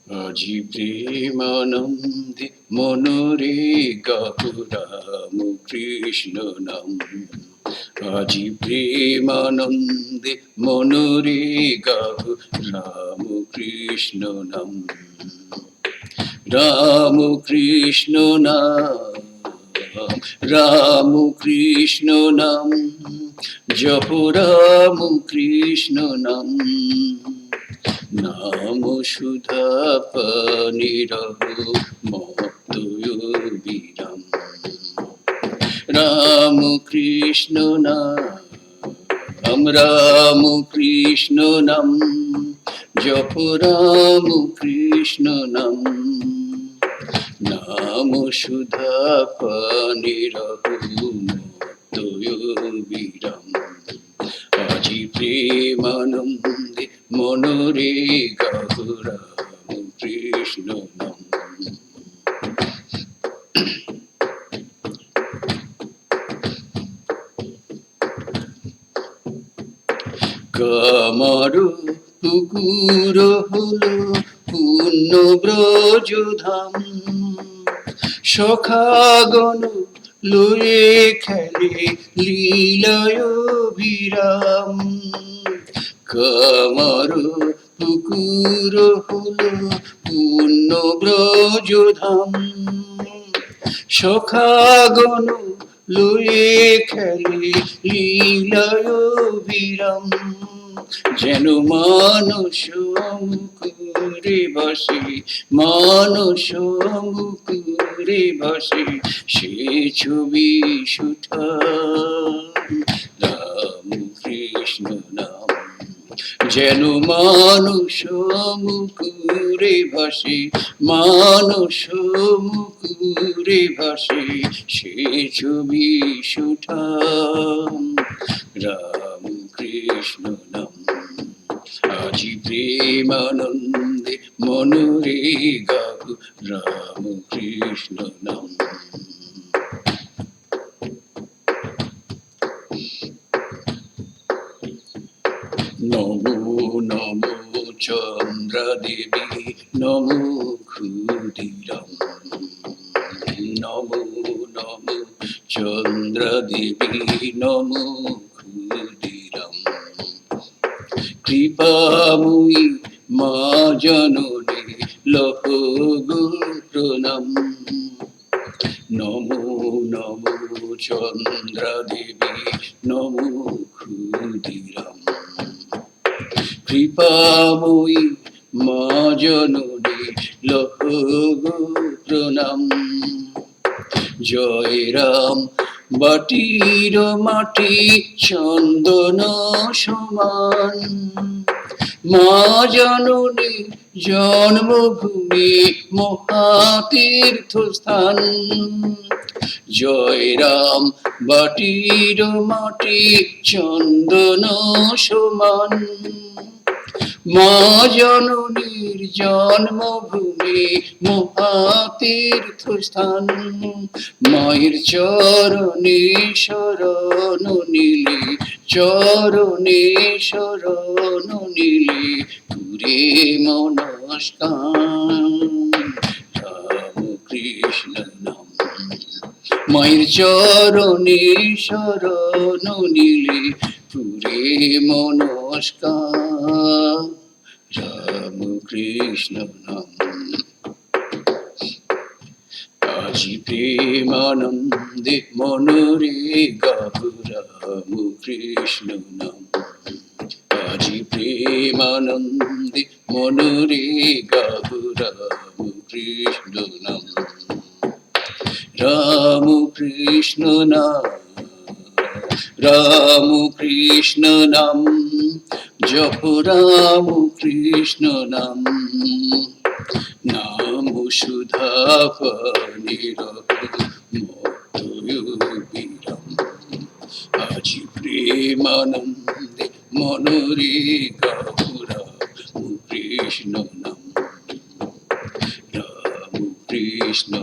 আজি প্রেমানন্দে মনরে গাহু রাম কৃষ্ণ নাম। আজি প্রেমানন্দে মনরে গাহু রাম কৃষ্ণ নাম। রাম কৃষ্ণ নাম, রাম কৃষ্ণ নাম, জপ রাম কৃষ্ণ নাম। নাম সুধা পানিরহু মত্তয়োবিরাম। রাম কৃষ্ণ নাম, রাম কৃষ্ণ নাম, জপ রাম কৃষ্ণ নাম। নাম সুধা পানিরহু মত্তয়োবিরাম। আজি প্রেমানন্দে মনরে গাহু রাম কৃষ্ণ নাম। কামার পুকুর হলো পূর্ণ ব্রজধাম। সখাগণ লয়ে খেলে লীলায় বিরাম। কামার পুকুর হলো পূর্ণ ব্রজধাম। সখাগণ লয়ে খেলে লীলায় বিরাম। যেন মানস মুকুরে বসে, মানস মুকুরে বসে, সে ছবি সুঠাম। রাম কৃষ্ণ নাম, যেন মানস মুকুরে ভাসে, মানস মুকুরে ভাসে, সে ছবি সুঠাম। রাম কৃষ্ণ নাম। আজি প্রেমানন্দে মনরে গাহু রাম কৃষ্ণ নাম। নমো নমো চন্দ্রা দেবী, নমো ক্ষুদিরাম। নমো নমো চন্দ্রা দেবী, নমো ক্ষুদিরাম। কৃপাময়ী মা জননী, লহ গো প্রণাম। নমো নমো চন্দ্রা দেবী, নমো ক্ষুদিরাম। কৃপাময়ী মা জননী, লহ গো প্রণাম। জয় রাম বাটির মাটি চন্দন সমান। মা জননী জন্মভূমি মহাতীর্থ স্থান। জয় রাম বাটির মাটি চন্দন সমান। মা জননীর জন্মভূমি মহাতীর্থ স্থান। মায়ের চরণে শরণ নিলে, চরণে শরণ নিলে, পুরে মনস্কাম। রাম কৃষ্ণ নাম, মায়ের চরণে শরণ নিলে, পুরে মনস্কাম। রাম কৃষ্ণ নাম। আজি প্রেমানন্দে মনরে গাহু রাম কৃষ্ণ নাম। আজি প্রেমানন্দে মনরে গাহু রাম কৃষ্ণ নাম। রাম কৃষ্ণ নাম, রাম কৃষ্ণ নাম, জপ রাম কৃষ্ণ নাম। নাম সুধা পানিরহু মত্তয়োবিরাম। আজি প্রেমানন্দে মনরে গাহু রাম কৃষ্ণ নাম। রাম কৃষ্ণ